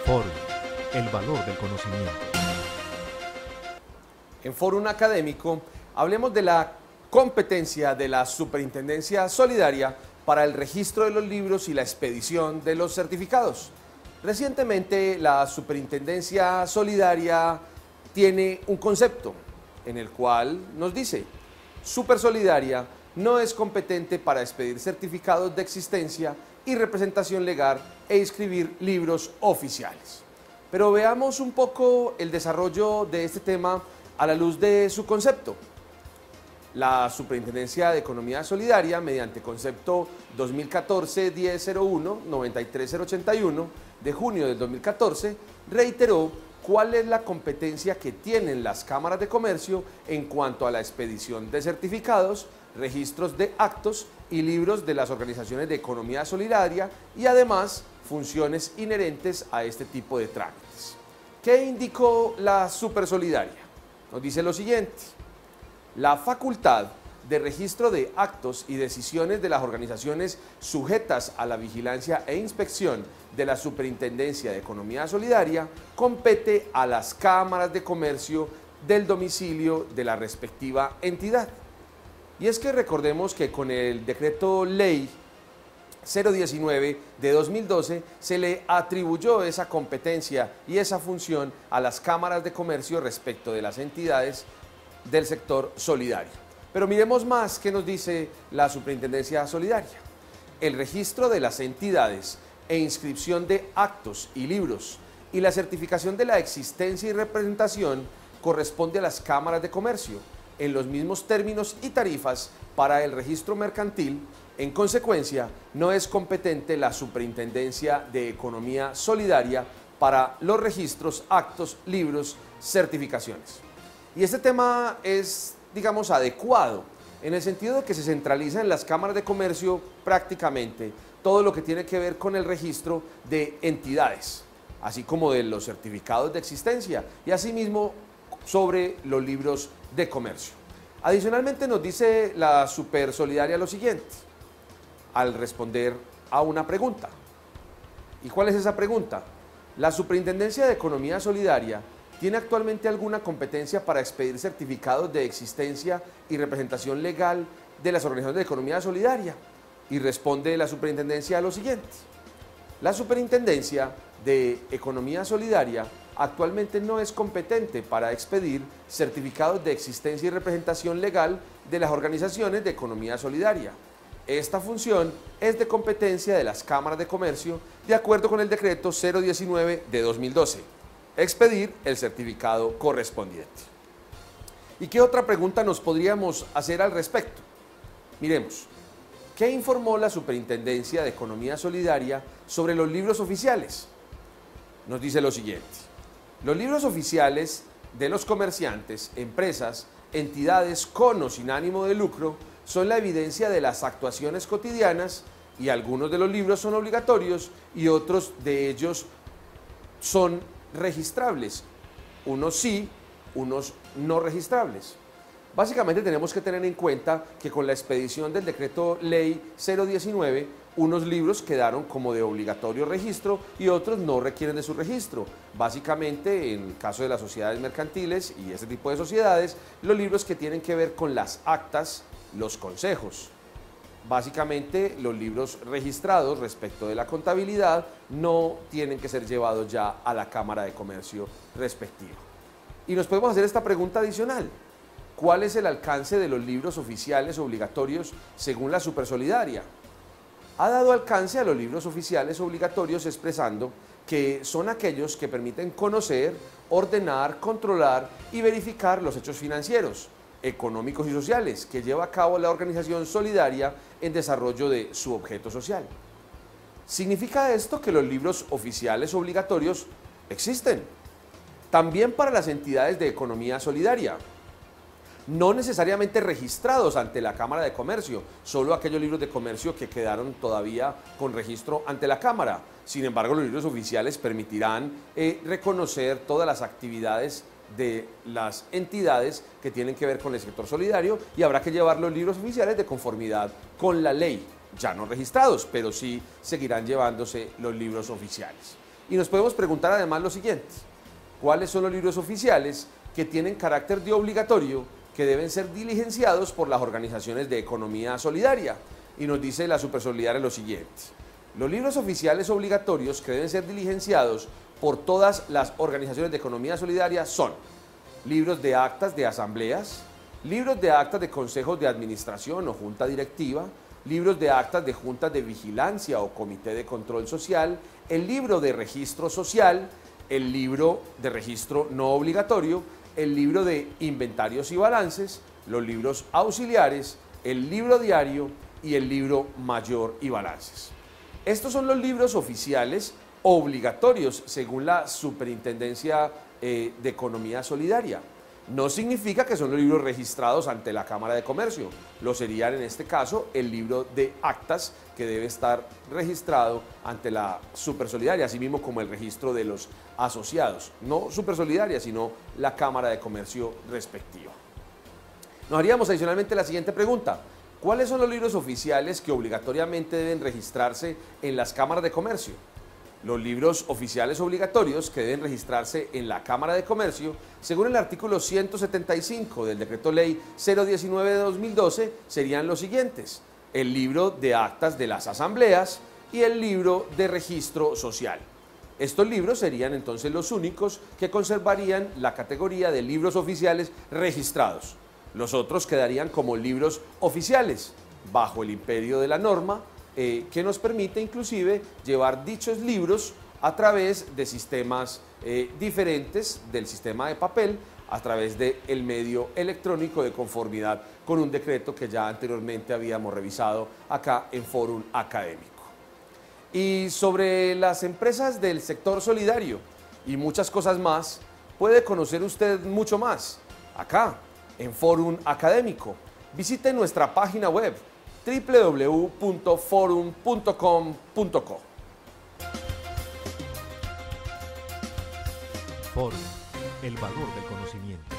Fórum, el valor del conocimiento. En Fórum Académico hablemos de la competencia de la Superintendencia Solidaria para el registro de los libros y la expedición de los certificados. Recientemente la Superintendencia Solidaria tiene un concepto en el cual nos dice: Supersolidaria no es competente para expedir certificados de existencia y representación legal e inscribir libros oficiales. Pero veamos un poco el desarrollo de este tema a la luz de su concepto. La Superintendencia de Economía Solidaria, mediante concepto 2014-1001-93081 de junio del 2014, reiteró cuál es la competencia que tienen las cámaras de comercio en cuanto a la expedición de certificados, registros de actos y libros de las organizaciones de economía solidaria y además funciones inherentes a este tipo de trámites. ¿Qué indicó la Supersolidaria? Nos dice lo siguiente: la facultad de registro de actos y decisiones de las organizaciones sujetas a la vigilancia e inspección de la Superintendencia de Economía Solidaria compete a las cámaras de comercio del domicilio de la respectiva entidad. Y es que recordemos que con el decreto ley 019 de 2012 se le atribuyó esa competencia y esa función a las cámaras de comercio respecto de las entidades del sector solidario. Pero miremos más qué nos dice la Superintendencia Solidaria. El registro de las entidades e inscripción de actos y libros y la certificación de la existencia y representación corresponde a las cámaras de comercio en los mismos términos y tarifas para el registro mercantil. En consecuencia, no es competente la Superintendencia de Economía Solidaria para los registros, actos, libros, certificaciones. Y este tema es, digamos, adecuado en el sentido de que se centraliza en las cámaras de comercio prácticamente todo lo que tiene que ver con el registro de entidades, así como de los certificados de existencia y asimismo sobre los libros de comercio. Adicionalmente nos dice la Supersolidaria lo siguiente al responder a una pregunta. ¿Y cuál es esa pregunta? ¿La Superintendencia de Economía Solidaria tiene actualmente alguna competencia para expedir certificados de existencia y representación legal de las organizaciones de economía solidaria? Y responde la Superintendencia a lo siguiente: la Superintendencia de Economía Solidaria actualmente no es competente para expedir certificados de existencia y representación legal de las organizaciones de economía solidaria. Esta función es de competencia de las cámaras de comercio de acuerdo con el decreto 019 de 2012. Expedir el certificado correspondiente. ¿Y qué otra pregunta nos podríamos hacer al respecto? Miremos, ¿qué informó la Superintendencia de Economía Solidaria sobre los libros oficiales? Nos dice lo siguiente: los libros oficiales de los comerciantes, empresas, entidades con o sin ánimo de lucro son la evidencia de las actuaciones cotidianas y algunos de los libros son obligatorios y otros de ellos son registrables, unos sí, unos no registrables. Básicamente tenemos que tener en cuenta que con la expedición del decreto ley 019, unos libros quedaron como de obligatorio registro y otros no requieren de su registro. Básicamente, en el caso de las sociedades mercantiles y ese tipo de sociedades, los libros que tienen que ver con las actas, los consejos. Básicamente, los libros registrados respecto de la contabilidad no tienen que ser llevados ya a la Cámara de Comercio respectiva. Y nos podemos hacer esta pregunta adicional: ¿cuál es el alcance de los libros oficiales obligatorios según la Supersolidaria? Ha dado alcance a los libros oficiales obligatorios expresando que son aquellos que permiten conocer, ordenar, controlar y verificar los hechos financieros, económicos y sociales que lleva a cabo la organización solidaria en desarrollo de su objeto social. ¿Significa esto que los libros oficiales obligatorios existen también para las entidades de economía solidaria? No necesariamente registrados ante la Cámara de Comercio, solo aquellos libros de comercio que quedaron todavía con registro ante la Cámara. Sin embargo, los libros oficiales permitirán reconocer todas las actividades de las entidades que tienen que ver con el sector solidario y habrá que llevar los libros oficiales de conformidad con la ley, ya no registrados, pero sí seguirán llevándose los libros oficiales. Y nos podemos preguntar además lo siguiente: ¿cuáles son los libros oficiales que tienen carácter de obligatorio que deben ser diligenciados por las organizaciones de economía solidaria? Y nos dice la Supersolidaria lo siguiente: los libros oficiales obligatorios que deben ser diligenciados por todas las organizaciones de economía solidaria son libros de actas de asambleas, libros de actas de consejos de administración o junta directiva, libros de actas de juntas de vigilancia o comité de control social, el libro de registro social, el libro de registro no obligatorio, el libro de inventarios y balances, los libros auxiliares, el libro diario y el libro mayor y balances. Estos son los libros oficiales obligatorios según la Superintendencia de Economía Solidaria. No significa que son los libros registrados ante la Cámara de Comercio. Lo serían en este caso el libro de actas que debe estar registrado ante la Supersolidaria, así mismo como el registro de los asociados. No Supersolidaria, sino la Cámara de Comercio respectiva. Nos haríamos adicionalmente la siguiente pregunta: ¿cuáles son los libros oficiales que obligatoriamente deben registrarse en las cámaras de comercio? Los libros oficiales obligatorios que deben registrarse en la Cámara de Comercio, según el artículo 175 del Decreto Ley 019 de 2012, serían los siguientes: el libro de actas de las asambleas y el libro de registro social. Estos libros serían entonces los únicos que conservarían la categoría de libros oficiales registrados. Los otros quedarían como libros oficiales, bajo el imperio de la norma, que nos permite inclusive llevar dichos libros a través de sistemas diferentes del sistema de papel, a través del medio electrónico de conformidad con un decreto que ya anteriormente habíamos revisado acá en Fórum Académico. Y sobre las empresas del sector solidario y muchas cosas más, puede conocer usted mucho más acá en Fórum Académico. Visite nuestra página web www.forum.com.co. Fórum, el valor del conocimiento.